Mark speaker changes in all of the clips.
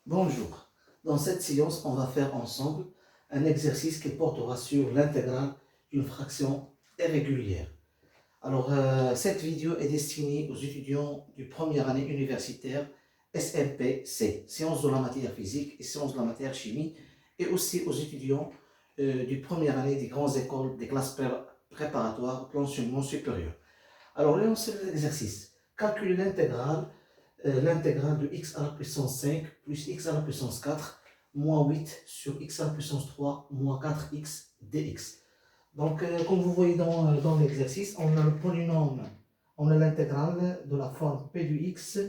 Speaker 1: Bonjour. Dans cette séance, on va faire ensemble un exercice qui portera sur l'intégrale d'une fraction irrégulière. Alors, cette vidéo est destinée aux étudiants du première année universitaire SMPC, sciences de la matière physique et sciences de la matière chimie, et aussi aux étudiants du première année des grandes écoles des classes préparatoires de l'enseignement supérieur. Alors, là, c'est l'exercice. Calculer l'intégrale de x à la puissance 5 plus x à la puissance 4 moins 8 sur x à la puissance 3 moins 4x dx. Donc, comme vous voyez dans l'exercice, on a le polynôme, on a l'intégrale de la forme p du x,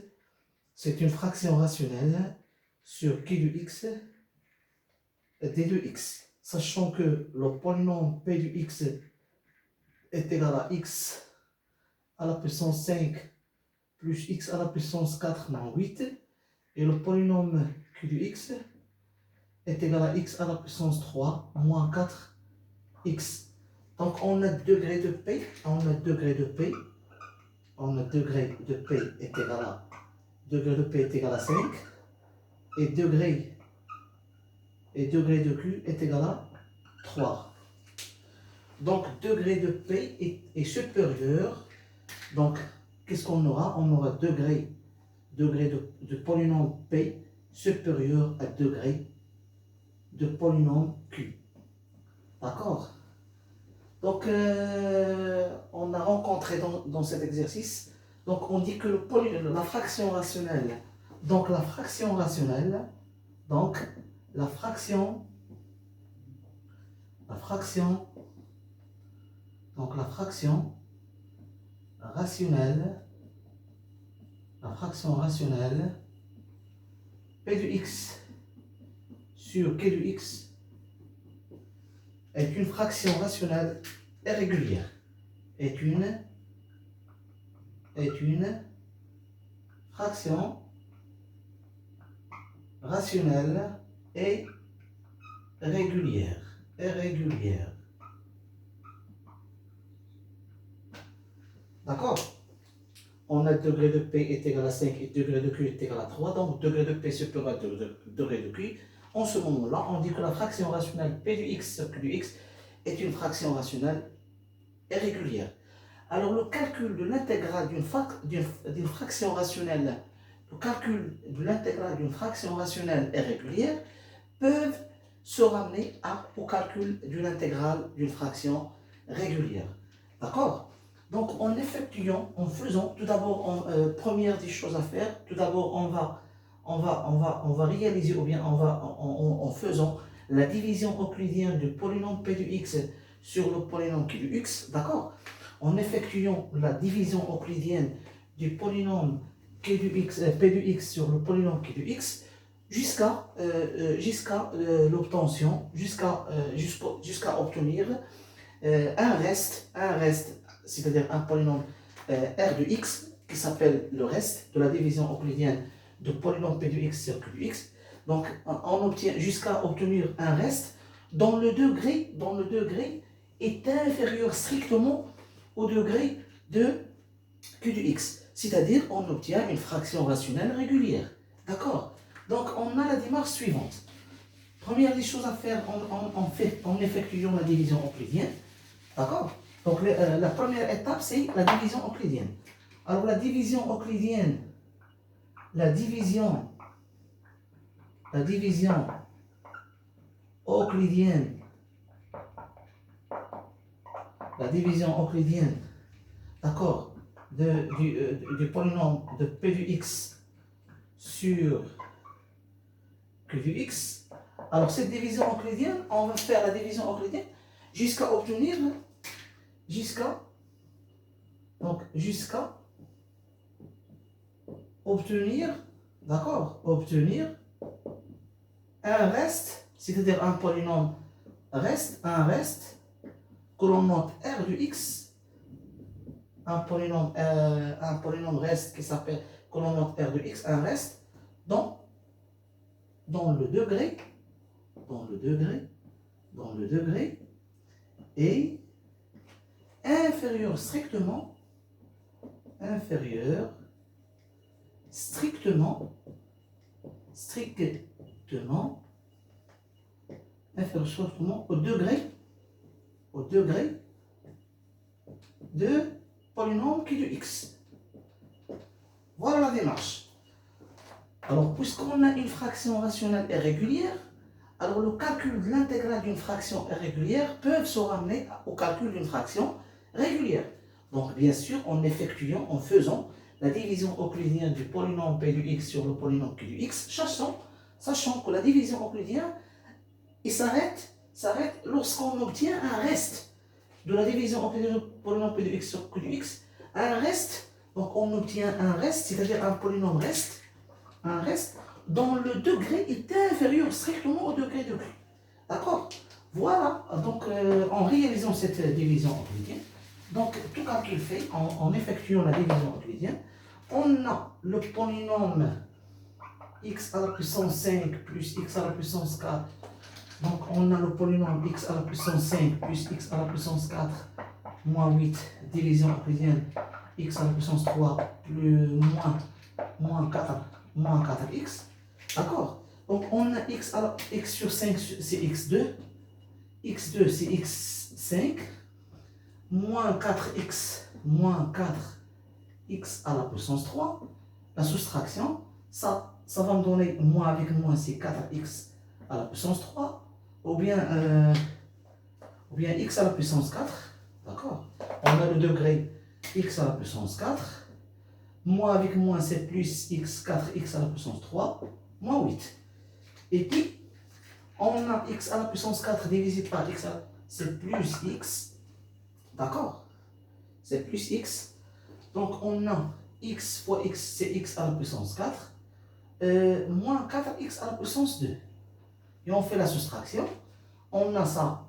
Speaker 1: c'est une fraction rationnelle sur q du x d de x. Sachant que le polynôme p du x est égal à x à la puissance 5 plus x à la puissance 4 moins 8, et le polynôme q du x est égal à x à la puissance 3 moins 4x. Donc on a degré de P, on a degré de P est égal à degré de P est égal à 5, et degré de Q est égal à 3. Donc degré de P est supérieur. Donc qu'est-ce qu'on aura? On aura degré de polynôme P supérieur à degré de polynôme Q. D'accord? Donc, on a rencontré dans cet exercice, donc on dit que la fraction rationnelle, donc la fraction rationnelle, donc la fraction rationnelle, P de x sur Q de x est une fraction rationnelle irrégulière, est une fraction rationnelle et régulière. D'accord? On a degré de P est égal à 5 et degré de Q est égal à 3, donc degré de P supérieur à degré de Q. En ce moment-là, on dit que la fraction rationnelle P du x sur Q du x est une fraction rationnelle irrégulière. Alors le calcul de l'intégrale d'une fraction rationnelle, irrégulière peuvent se ramener au calcul d'une intégrale d'une fraction régulière. D'accord? Donc en faisant, tout d'abord, première des choses à faire, tout d'abord on va réaliser, ou bien en faisant la division euclidienne du polynôme p du x sur le polynôme q du x, d'accord? En effectuant la division euclidienne du polynôme p du x sur le polynôme q du x, jusqu'à l'obtention, jusqu'à obtenir un reste, c'est-à-dire un polynôme r de x, qui s'appelle le reste de la division euclidienne de polynôme p de x sur q de x. Donc on obtient jusqu'à obtenir un reste dont le degré est inférieur strictement au degré de q de x. C'est-à-dire on obtient une fraction rationnelle régulière. D'accord? Donc on a la démarche suivante. Première des choses à faire en effectuant la division euclidienne. D'accord? Donc la première étape, c'est la division euclidienne. Alors la division euclidienne d'accord, du polynôme de p du x sur q du x. Alors cette division euclidienne, on va faire la division euclidienne jusqu'à obtenir d'accord, obtenir un reste, c'est-à-dire un polynôme reste, que l'on note r de x, un polynôme reste qui s'appelle, que l'on note r de x, un reste dont le degré est inférieur strictement strictement inférieur strictement au degré de polynôme qui est de x. Voilà la démarche. Alors, puisqu'on a une fraction rationnelle et régulière, alors le calcul de l'intégrale d'une fraction irrégulière peut se ramener au calcul d'une fraction régulière. Donc, bien sûr, en faisant la division euclidienne du polynôme p du x sur le polynôme q du x, sachant que la division euclidienne s'arrête lorsqu'on obtient un reste de la division euclidienne du polynôme p du x sur q du x, un reste, donc on obtient un reste, c'est-à-dire un polynôme reste, dont le degré est inférieur strictement au degré de q. D'accord? Voilà, donc en réalisant cette division euclidienne, donc tout calcul fait, en effectuant la division euclidienne, on a le polynôme x à la puissance 5 plus x à la puissance 4. Donc on a le polynôme x à la puissance 5 plus x à la puissance 4 moins 8, division euclidienne, x à la puissance 3 plus moins 4x. D'accord? Donc on a x sur 5, c'est x2 c'est x5, moins 4x à la puissance 3. La soustraction, ça va me donner moins avec moins, c'est 4x à la puissance 3, ou bien x à la puissance 4. D'accord? On a le degré x à la puissance 4. Moins avec moins, c'est plus x, 4x à la puissance 3, moins 8. Et puis, on a x à la puissance 4 divisé par x, c'est plus x. D'accord? C'est plus x. Donc, on a x fois x, c'est x à la puissance 4, moins 4x à la puissance 2. Et on fait la soustraction. On a ça,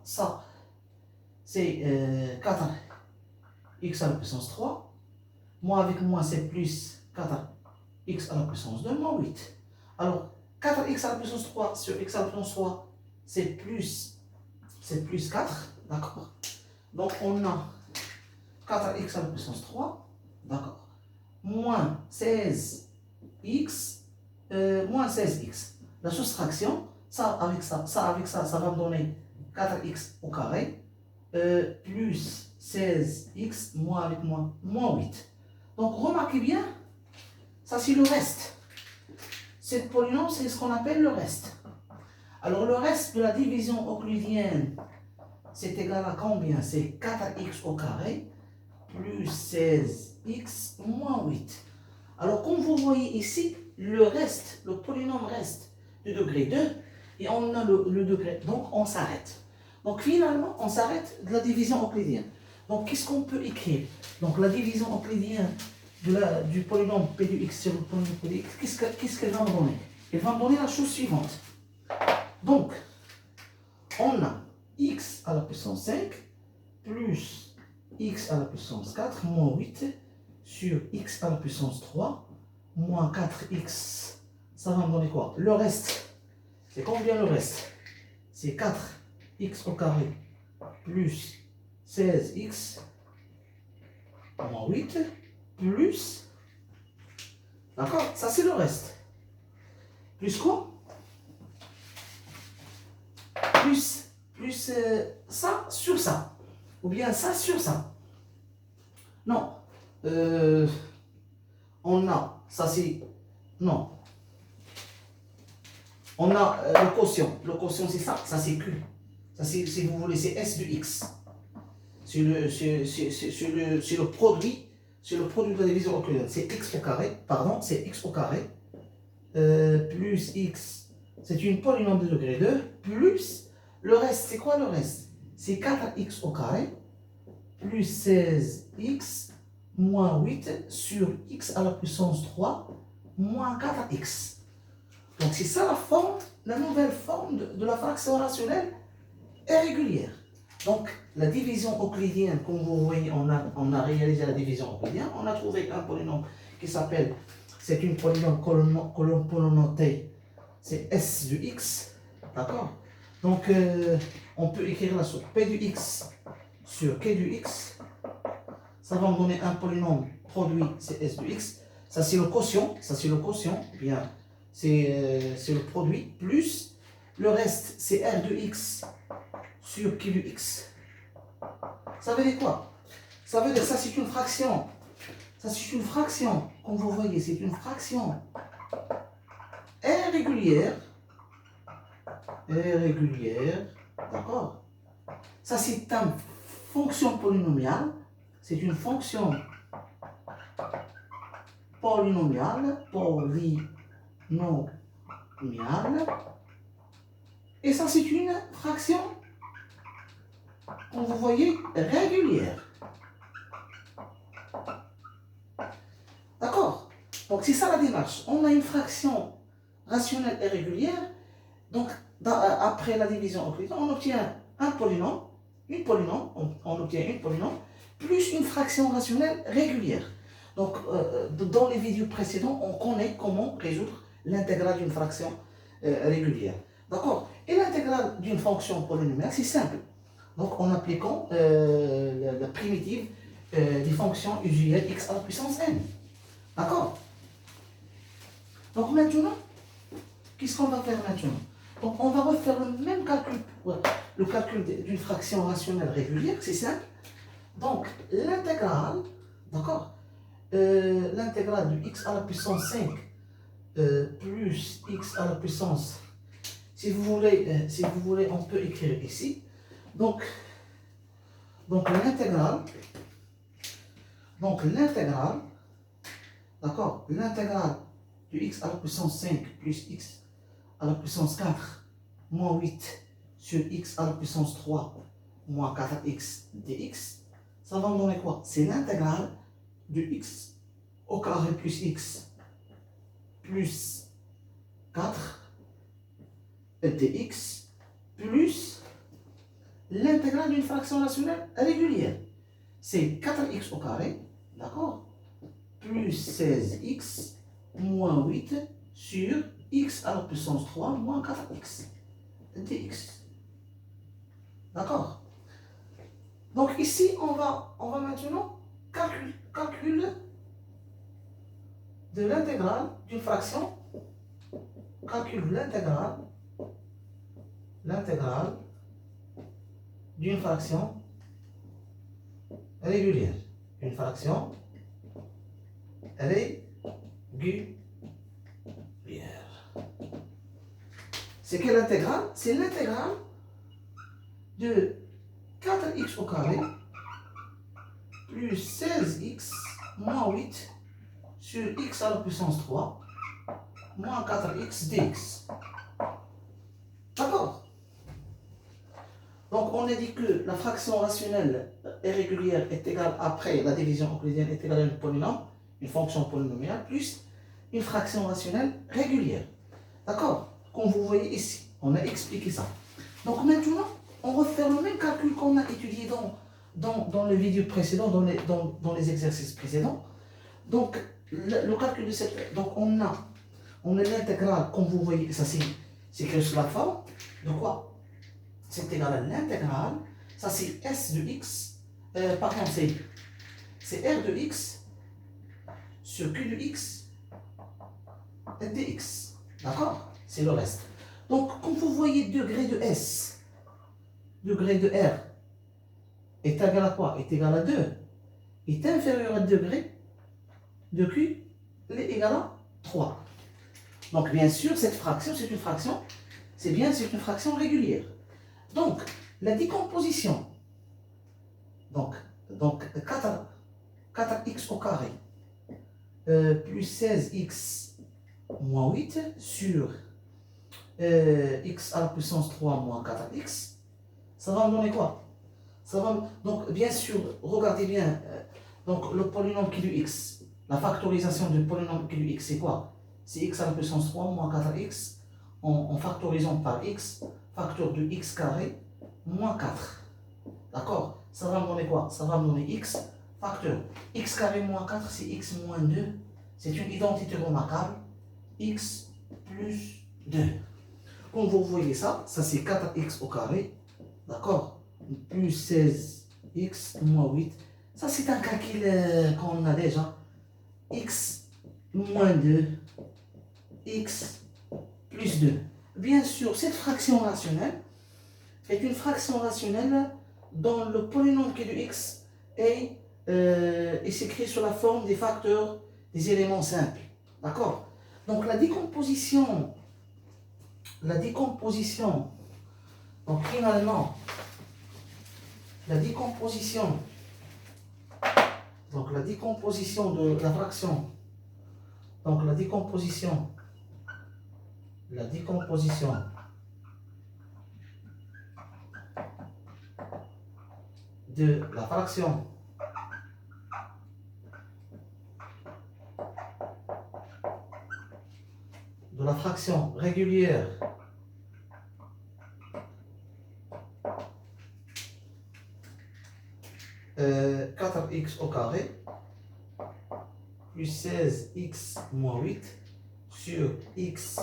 Speaker 1: c'est 4x à la puissance 3. Moins avec moins, c'est plus 4x à la puissance 2, moins 8. Alors, 4x à la puissance 3 sur x à la puissance 3, c'est plus 4, d'accord? Donc, on a 4x à la puissance 3, d'accord? Moins 16x, La soustraction, ça avec ça va me donner 4x au carré, plus 16x, moins avec moins 8. Donc, remarquez bien, ça c'est le reste. Cette polynôme, c'est ce qu'on appelle le reste. Alors, le reste de la division euclidienne, c'est égal à combien? C'est 4x au carré, plus 16x, moins 8. Alors, comme vous voyez ici, le reste, le polynôme reste du degré 2, et on a le degré, donc on s'arrête. Donc, finalement, on s'arrête de la division euclidienne. Donc, qu'est-ce qu'on peut écrire? Donc, la division euclidienne du polynôme p du x sur le polynôme p du x, qu'est-ce qu'elle va me donner? Elle va me donner la chose suivante. Donc, on a x à la puissance 5 plus x à la puissance 4 moins 8 sur x à la puissance 3 moins 4x. Ça va me donner quoi? Le reste, c'est combien le reste? C'est 4x au carré plus 16x moins 8 plus, d'accord, ça c'est le reste. Plus quoi? Plus ça sur ça. Ou bien ça sur ça. Non. On a, ça c'est, non. On a le quotient. Le quotient c'est ça c'est Q. Ça c'est, si vous voulez, c'est S de X. C'est le produit. C'est le produit de la division euclidienne. C'est x au carré, c'est x au carré, plus x, c'est une polynôme de degré 2, plus, le reste, c'est quoi le reste? C'est 4x au carré, plus 16x, moins 8 sur x à la puissance 3, moins 4x. Donc c'est ça la nouvelle forme de la fraction rationnelle irrégulière. Donc, la division euclidienne, comme vous voyez, on a réalisé la division euclidienne. On a trouvé un polynôme qui s'appelle, c'est une polynôme colonotée, c'est S de x, d'accord? Donc, on peut écrire la suite. P du x sur Q du x, ça va me donner un polynôme produit, c'est S de x. Ça, c'est le quotient, bien, c'est le produit, plus le reste, c'est R de x sur Q de x. Ça veut dire quoi? Ça veut dire ça, c'est une fraction. Ça, c'est une fraction. Comme vous voyez, c'est une fraction irrégulière. Irrégulière. D'accord? Ça, c'est une fonction polynomiale. C'est une fonction polynomiale. Et ça, c'est une fraction, comme vous voyez, régulière. D'accord? Donc, c'est ça la démarche. On a une fraction rationnelle et régulière. Donc, après la division euclidienne, on obtient un polynôme, on obtient une polynôme, plus une fraction rationnelle régulière. Donc, dans les vidéos précédentes, on connaît comment résoudre l'intégrale d'une fraction régulière. D'accord? Et l'intégrale d'une fonction polynomiale, c'est simple. Donc, en appliquant la primitive des fonctions usuelles x à la puissance n. D'accord? Donc, maintenant, qu'est-ce qu'on va faire maintenant? Donc, on va refaire le même calcul pour le calcul d'une fraction rationnelle régulière, c'est simple. Donc, l'intégrale, d'accord? L'intégrale de x à la puissance 5 plus x à la puissance, si vous voulez, on peut écrire ici. Donc l'intégrale, d'accord? L'intégrale de x à la puissance 5 plus x à la puissance 4 moins 8 sur x à la puissance 3 moins 4x dx, ça va me donner quoi? C'est l'intégrale de x au carré plus x plus 4 dx plus l'intégrale d'une fraction rationnelle régulière. C'est 4x au carré, d'accord? Plus 16x moins 8 sur x à la puissance 3 moins 4x dx. D'accord? Donc ici, on va maintenant calculer de l'intégrale d'une fraction. Calcule l'intégrale d'une fraction régulière. Une fraction régulière. C'est quelle intégrale? C'est l'intégrale de 4x au carré plus 16x moins 8 sur x à la puissance 3 moins 4x dx. D'accord? Donc on a dit que la fraction rationnelle irrégulière est égale, après la division euclidienne, est égale à une polynôme, une fonction polynomiale, plus une fraction rationnelle régulière. D'accord? Comme vous voyez ici, on a expliqué ça. Donc maintenant, on refait le même calcul qu'on a étudié dans les vidéos précédentes, dans les exercices précédents. Donc, le calcul de cette... Donc, on a l'intégrale, comme vous voyez, ça c'est écrit sur la forme. De quoi? C'est égal à l'intégrale. Ça, c'est S de x. Par contre, c'est R de x sur Q de x dx. D'accord? C'est le reste. Donc, comme vous voyez, degré de S, degré de R, est égal à quoi? Est égal à 2. Est inférieur à degré de Q, est égal à 3. Donc, bien sûr, cette fraction, c'est une fraction, c'est une fraction régulière. Donc, la décomposition, donc 4x au carré plus 16x moins 8 sur x à la puissance 3 moins 4x, ça va me donner quoi? Donc, bien sûr, regardez bien, donc le polynôme qui est du x, la factorisation du polynôme qui est du x, c'est quoi? C'est x à la puissance 3 moins 4x en factorisant par x, facteur de x carré moins 4. D'accord? Ça va me donner quoi? Ça va me donner x, facteur x carré moins 4, c'est x moins 2. C'est une identité remarquable. X plus 2. Comme vous voyez ça c'est 4x au carré. D'accord? Plus 16x moins 8. Ça, c'est un calcul qu'on a déjà. X moins 2. x plus 2. Bien sûr, cette fraction rationnelle est une fraction rationnelle dont le polynôme qui est de x est s'écrit sous la forme des facteurs des éléments simples. D'accord? Donc la décomposition, donc finalement, la décomposition de la fraction, donc la décomposition de la fraction régulière euh, 4x au carré plus 16x moins 8 sur x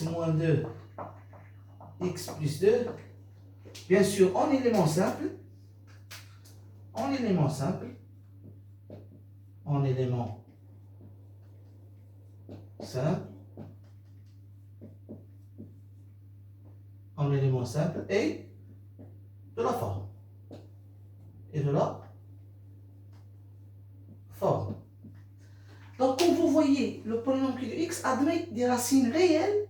Speaker 1: moins 2, x plus 2, bien sûr en élément simple, en élément simple, et de la forme. Donc, comme vous voyez, le polynôme qui est de x admet des racines réelles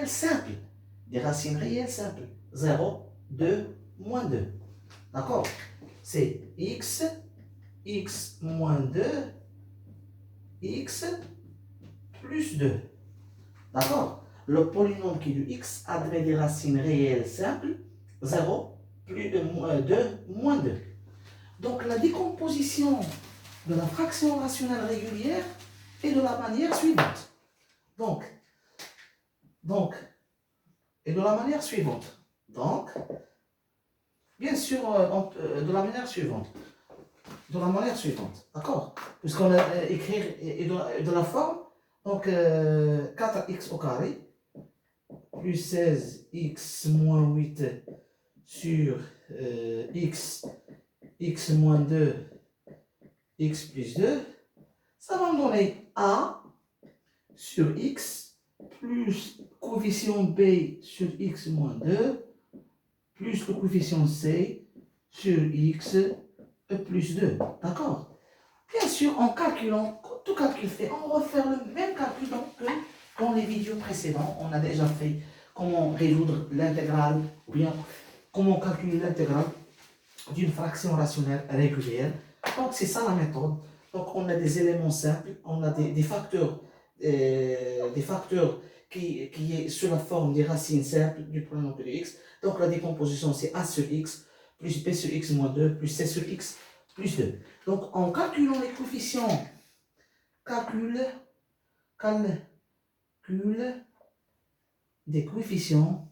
Speaker 1: simples. 0, 2, moins 2. D'accord? C'est x moins 2, x plus 2. D'accord? Le polynôme qui est de x admet des racines réelles simples. 0, plus 2, moins 2. Donc, la décomposition de la fraction rationnelle régulière est de la manière suivante. Donc, bien sûr, de la manière suivante. D'accord? Puisqu'on a écrit de la forme, donc 4x au carré plus 16x moins 8 sur x moins 2, x plus 2, ça va me donner a sur x plus coefficient b sur x moins 2 plus le coefficient c sur x plus 2. D'accord? Bien sûr, en calculant, tout calcul fait, on va refaire le même calcul que dans les vidéos précédents. On a déjà fait comment résoudre l'intégrale ou bien comment calculer l'intégrale d'une fraction rationnelle régulière. Donc c'est ça la méthode. Donc on a des éléments simples, on a des facteurs qui est sous la forme des racines simples du polynôme de x. Donc la décomposition c'est a sur x plus b sur x moins 2 plus c sur x plus 2. Donc en calculant les coefficients, calcul des coefficients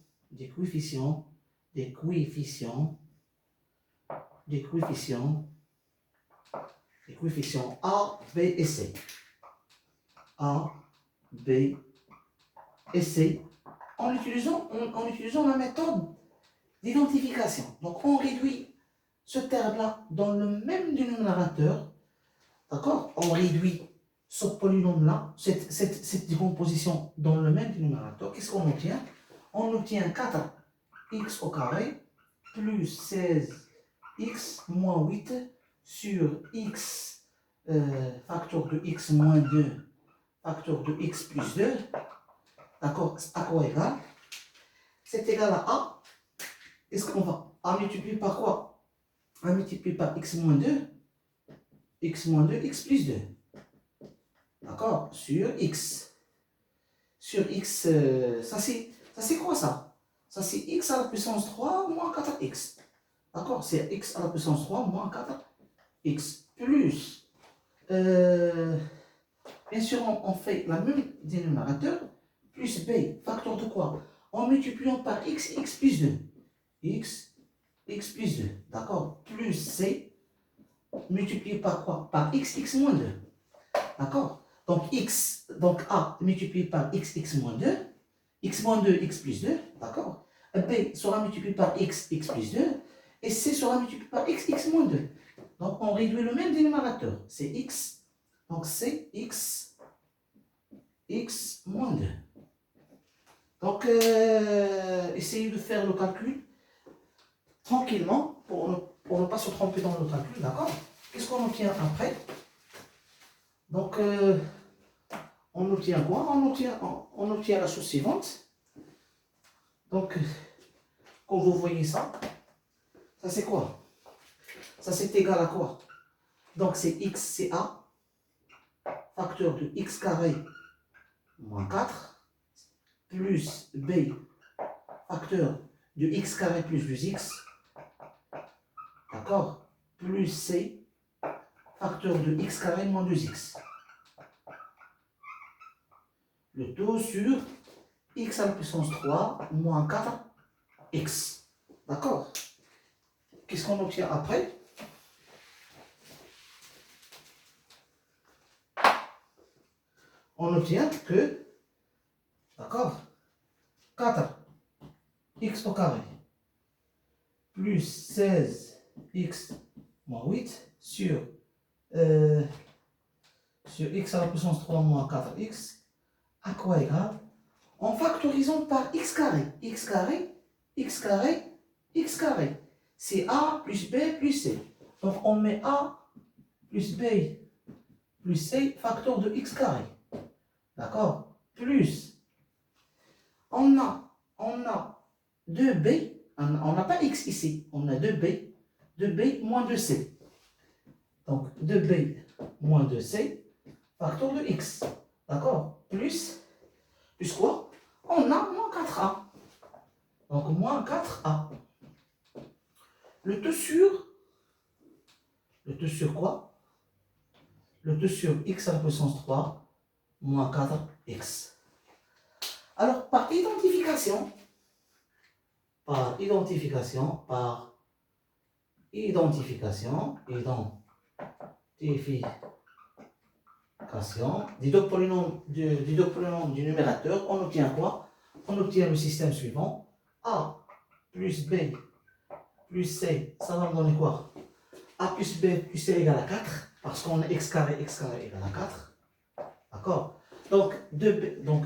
Speaker 1: A, B et C. A, B et C en utilisant la méthode d'identification. Donc on réduit ce terme-là dans le même dénominateur. D'accord? On réduit ce polynôme-là, cette décomposition dans le même dénominateur. Qu'est-ce qu'on obtient? On obtient 4x au carré plus 16x moins 8 sur x facteur de x moins 2 facteur de x plus 2. D'accord? À quoi égal? C'est égal à A. Est-ce qu'on va A multiplier par quoi? A multiplier par x moins 2, x plus 2. D'accord? Sur x. Ça c'est quoi ça? Ça c'est x à la puissance 3 moins 4x. D'accord? C'est x à la puissance 3 moins 4x. Plus, bien sûr, on fait la même dénominateur, plus b, facteur de quoi? En multipliant par x plus 2. x plus 2. D'accord? Plus c, multiplié par quoi? Par x moins 2. D'accord? Donc a multiplié par x moins 2, x moins 2, x plus 2, d'accord? B sera multiplié par x plus 2, et c sera multiplié par x moins 2. Donc on réduit le même dénominateur, c'est x, donc c'est x x moins 2. Donc, essayez de faire le calcul tranquillement pour ne pas se tromper dans le calcul, d'accord? Qu'est-ce qu'on obtient après? Donc, on obtient quoi? On obtient la chose suivante. Donc, quand vous voyez ça, ça c'est quoi? Ça c'est égal à quoi? Donc, c'est x, c'est a, facteur de x carré moins 4, plus b, facteur de x carré plus 2x, d'accord? Plus c, facteur de x carré moins 2x. Le tout sur x à la puissance 3 moins 4x. D'accord? Qu'est-ce qu'on obtient après? On obtient que, d'accord, 4x au carré plus 16x moins 8 sur x à la puissance 3 moins 4x, à quoi égal? En factorisant par x carré, x carré, x carré, x carré. C'est a plus b plus c. Donc on met a plus b plus c, facteur de x carré. D'accord? Plus, on a 2b, on n'a pas x ici, on a 2b moins 2c. Donc 2b moins 2c, facteur de x. D'accord? Plus quoi? On a moins 4a. Donc moins 4a. Le tout sur quoi? Le tout sur x à la puissance 3 moins 4x. Alors, par identification, des deux polynômes du numérateur, on obtient quoi? On obtient le système suivant. A plus B plus C, ça va me donner quoi? A plus B plus C égale à 4, parce qu'on a x carré égale à 4. D'accord? Donc,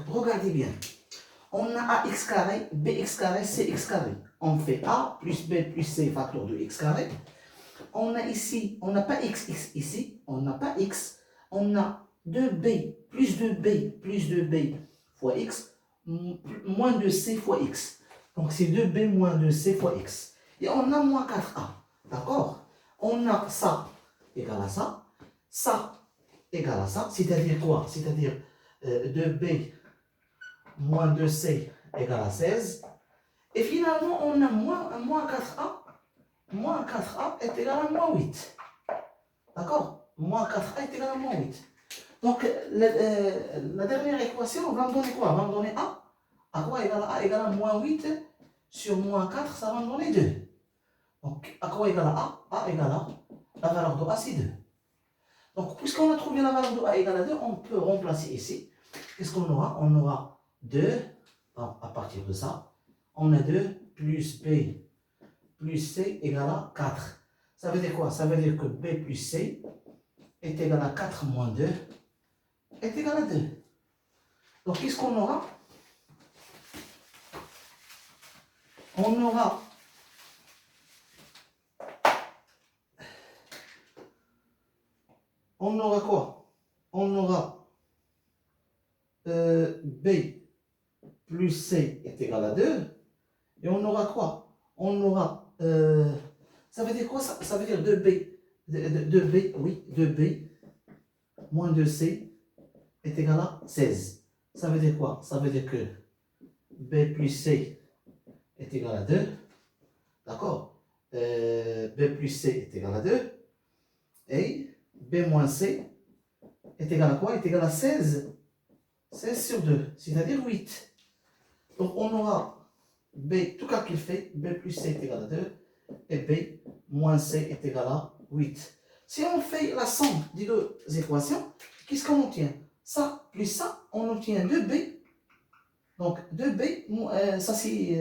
Speaker 1: regardez bien. On a ax carré, bx carré, cx carré. On fait a plus b plus c facteur de x carré. On a ici, on n'a pas x ici, on n'a pas x. On a 2b plus 2b plus 2b fois x moins 2c fois x. Donc c'est 2b moins 2c fois x. Et on a moins 4a. D'accord? On a ça égale à ça égale à ça. C'est-à-dire quoi? C'est-à-dire 2b moins 2c égale à 16. Et finalement, on a moins 4a. Moins 4a est égal à moins 8. D'accord? Moins 4a est égal à moins 8. Donc, la dernière équation va me donner quoi? Va me donner a. À quoi égale à a égale à moins 8 sur moins 4, ça va me donner 2. Donc, à quoi égale à a? A égale à la valeur de a, c'est 2. Donc, puisqu'on a trouvé la valeur de a égale à 2, on peut remplacer ici. Qu'est-ce qu'on aura? On aura 2, à partir de ça, on a 2 plus b plus c égale à 4. Ça veut dire quoi? Ça veut dire que b plus c est égal à 4 moins 2 est égal à 2. Donc, qu'est-ce qu'on aura? On aura quoi? On aura b plus c est égal à 2. Et on aura quoi? On aura... ça veut dire quoi? Ça veut dire 2b, oui, 2b moins 2c est égal à 16. Ça veut dire quoi? Ça veut dire que b plus c est égal à 2. D'accord? B plus C est égal à 2. Et B moins C est égal à quoi? Est égal à 16. 16 sur 2, c'est-à-dire 8. Donc on aura B, tout cas qu'il fait, B plus C est égal à 2. Et B moins C est égal à 8. Si on fait la somme des deux équations, qu'est-ce qu'on obtient? Ça plus ça, on obtient 2B. Donc 2B, ça c'est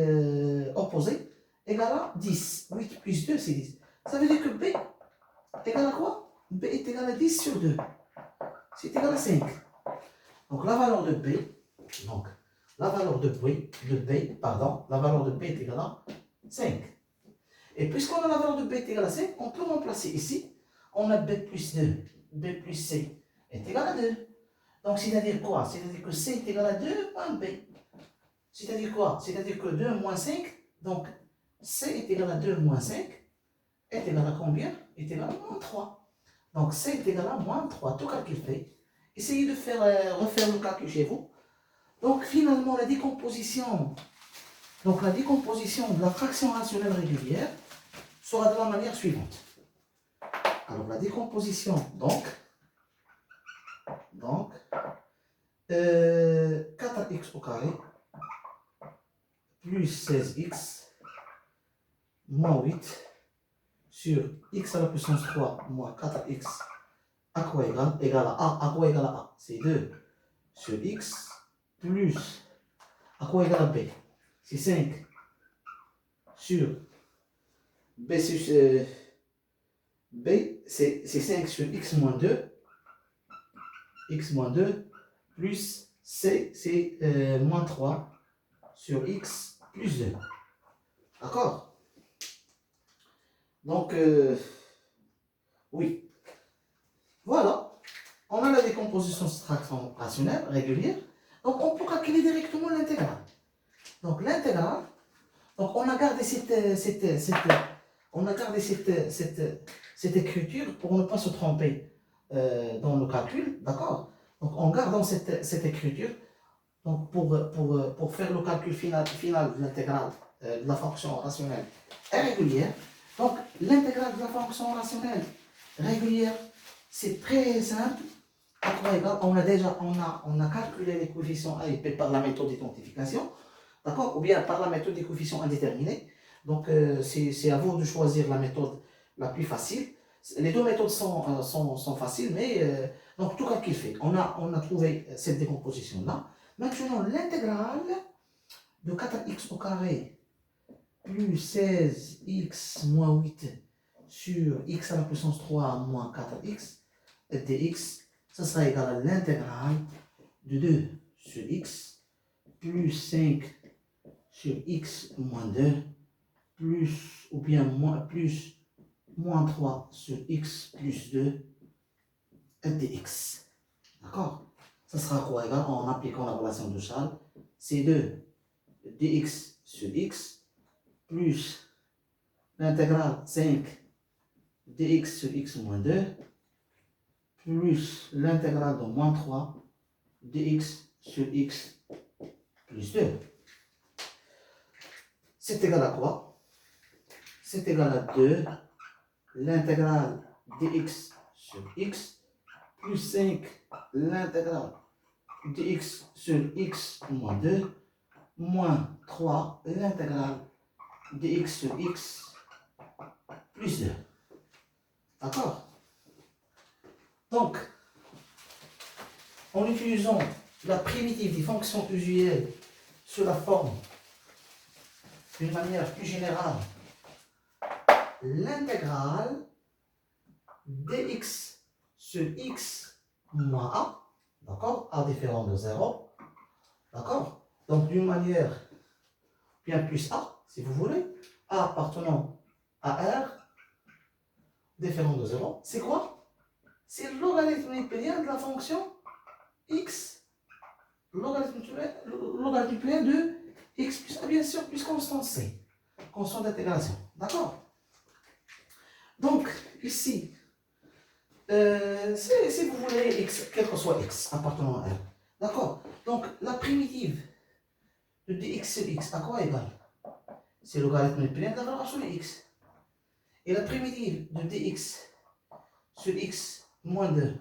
Speaker 1: opposé, égale à 10. 8 plus 2, c'est 10. Ça veut dire que B est égal à quoi? B est égal à 10 sur 2. C'est égal à 5. Donc la valeur de B, donc la valeur de B, pardon, la valeur de B est égale à 5. Et puisqu'on a la valeur de B est égale à 5, on peut remplacer ici, on a B plus 2, B plus C est égal à 2. Donc c'est-à-dire quoi? C'est-à-dire que C est égal à 2 moins B. C'est-à-dire quoi? C'est-à-dire que 2 moins 5, donc C est égal à 2 moins 5, est égal à combien? Est égal à moins 3. Donc C est égal à moins 3, tout calcul fait. Essayez de refaire le calcul chez vous. Donc finalement, la décomposition de la fraction rationnelle régulière sera de la manière suivante. Alors la décomposition, donc 4x au carré plus 16x moins 8 sur x à la puissance 3 moins 4x à quoi égale à a. À quoi égale à a? C'est 2 sur x plus à quoi égale à b? C'est 5 sur b sur b, c'est 5 sur x moins 2 plus c, c'est moins 3 sur x plus 2. D'accord? Donc, oui. Voilà. On a la décomposition de fraction rationnelle régulière. Donc, on peut calculer directement l'intégrale. Donc, l'intégrale, donc on a gardé cette écriture pour ne pas se tromper dans le calcul. D'accord? Donc, en gardant cette écriture, donc pour faire le calcul final de l'intégrale de la fonction rationnelle régulière. Donc, l'intégrale de la fonction rationnelle régulière, c'est très simple. À quoi égale? On a calculé les coefficients A et B par la méthode d'identification, d'accord? Ou bien par la méthode des coefficients indéterminés. Donc, c'est à vous de choisir la méthode la plus facile. Les deux méthodes sont faciles, mais donc tout calcul fait. On a trouvé cette décomposition-là. Maintenant, l'intégrale de 4x au carré plus 16x moins 8 sur x à la puissance 3 moins 4x dx, ça sera égal à l'intégrale de 2 sur x plus 5 sur x moins 2 plus ou bien moins 3 sur x plus 2 dx. D'accord? Ça sera quoi égal en appliquant la relation de Charles? C'est 2 dx sur x plus l'intégrale 5 dx sur x moins 2 plus l'intégrale de moins 3 dx sur x plus 2. C'est égal à quoi? C'est égal à 2 l'intégrale dx sur x plus 5 l'intégrale dx sur x moins 2 moins 3 l'intégrale dx sur x plus 2. D'accord? Donc, en utilisant la primitive des fonctions usuelles sous la forme d'une manière plus générale, l'intégrale dx sur x moins a, d'accord, a différent de 0, d'accord, donc d'une manière bien plus a, si vous voulez, a appartenant à r, différent de 0, c'est quoi? C'est le logarithme hippélien de la fonction x, logarithme hippélien de x plus a, bien sûr, plus constante c, constante d'intégration, d'accord? Donc, ici, si vous voulez x, quel que soit x appartenant à R, d'accord? Donc, la primitive de dx sur x, à quoi égale? C'est le logarithme hippélien de la valeur absolue x. Et la primitive de dx sur x moins 2,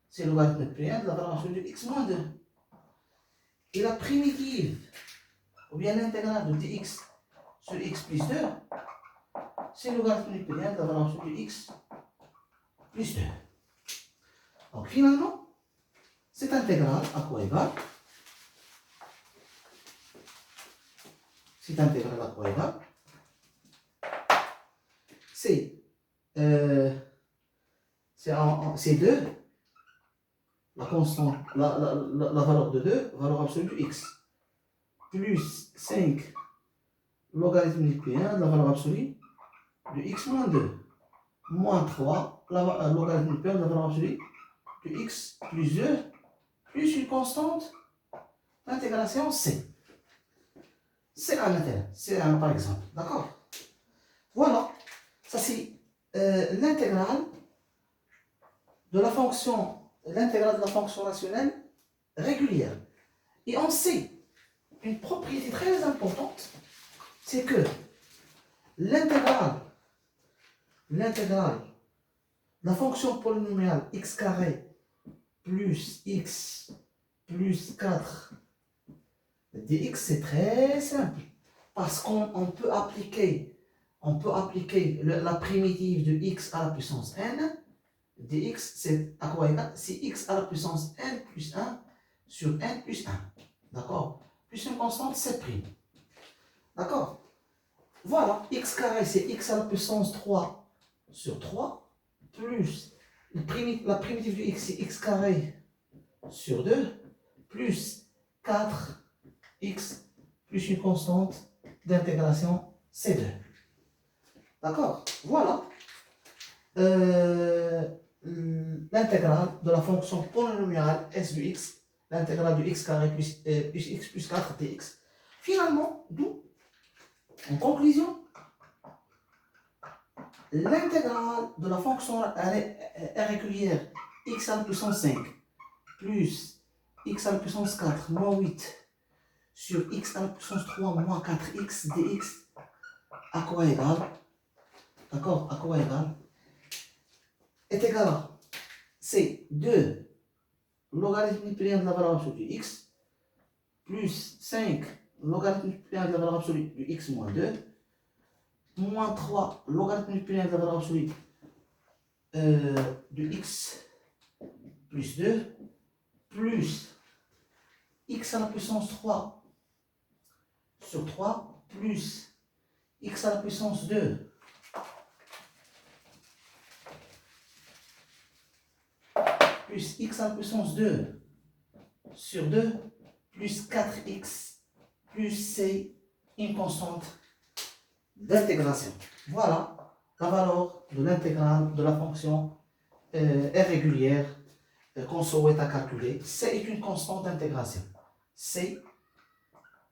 Speaker 1: c'est le logarithme hippélien de la valeur absolue de x moins 2. Et la primitive, ou bien l'intégrale de dx sur x plus 2, c'est le logarithme hippélien de la valeur absolue de x plus 2. Donc finalement, cette intégrale à quoi égale? Cette intégrale à quoi égale? C'est 2 la constante, la valeur de 2, valeur absolue de x, plus 5 logarithme du P1 de la valeur absolue de x moins 2, moins 3 logarithme du P1 de la valeur absolue de x plus 2, plus une constante d'intégration c. C'est un intérêt, c'est un par exemple, d'accord? Voilà, ça c'est l'intégrale de la fonction, rationnelle régulière. Et on sait une propriété très importante, c'est que l'intégrale de la fonction polynomiale x carré plus x plus 4 dx, c'est très simple. Parce qu'on peut appliquer, la primitive de x à la puissance n. Dx, c'est à quoi égal? C'est x à la puissance n plus 1 sur n plus 1. D'accord? Plus une constante c'. D'accord? Voilà, x carré, c'est x à la puissance 3 sur 3, plus la primitive de x, c'est x carré sur 2, plus 4x, plus une constante d'intégration C2. D'accord? Voilà. L'intégrale de la fonction polynomiale S de x, l'intégrale de x carré plus x plus 4 dx. Finalement, d'où, en conclusion, l'intégrale de la fonction régulière x à la puissance 5 plus x à la puissance 4 moins 8 sur x à la puissance 3 moins 4x dx à quoi égal? D'accord? À quoi égal? Est égal à, c'est 2 logarithme multiplié de la valeur absolue de x plus 5 logarithme multiplié de la valeur absolue de x moins 2 moins 3 logarithme multiplié de la valeur absolue de x plus 2 plus x à la puissance 3 sur 3 plus x à la puissance 2 plus x à la puissance 2 sur 2 plus 4x plus c, une constante d'intégration. Voilà la valeur de l'intégrale de la fonction r régulière qu'on souhaite à calculer. C est une constante d'intégration. C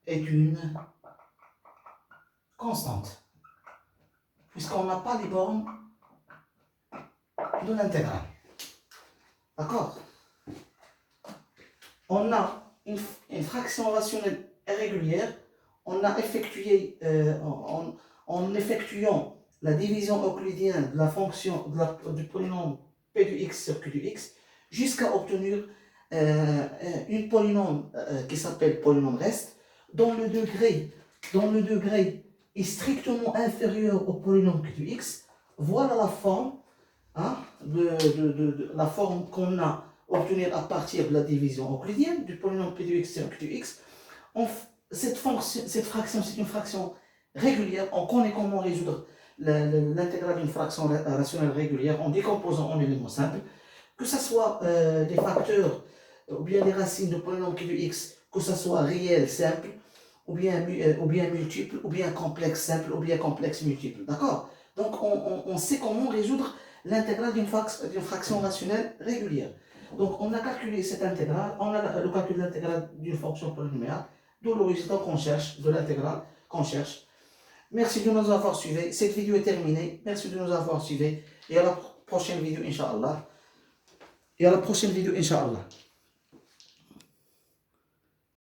Speaker 1: est une constante, puisqu'on n'a pas les bornes de l'intégrale. D'accord? On a une fraction rationnelle régulière. On a effectué, en effectuant la division euclidienne de la fonction du polynôme p de x sur q de x, jusqu'à obtenir une polynôme qui s'appelle polynôme reste, dont le degré est strictement inférieur au polynôme q de x. Voilà la forme, hein, la forme qu'on a obtenue à partir de la division euclidienne du polynôme p de x sur q de x. Cette fraction, c'est une fraction régulière. On connaît comment résoudre l'intégrale d'une fraction rationnelle régulière en décomposant en éléments simples, que ce soit des facteurs ou bien des racines de polynôme q de x, que ce soit réel simple, ou bien multiple, ou bien complexe simple, ou bien complexe multiple. D'accord? Donc on sait comment résoudre l'intégrale d'une fraction rationnelle régulière. Donc on a calculé cette intégrale, on a le calcul de l'intégrale d'une fonction polynomiale, d'où le résultat qu'on cherche, de l'intégrale qu'on cherche. Merci de nous avoir suivis. Cette vidéo est terminée. Merci de nous avoir suivis. Et à la prochaine vidéo, Inch'Allah.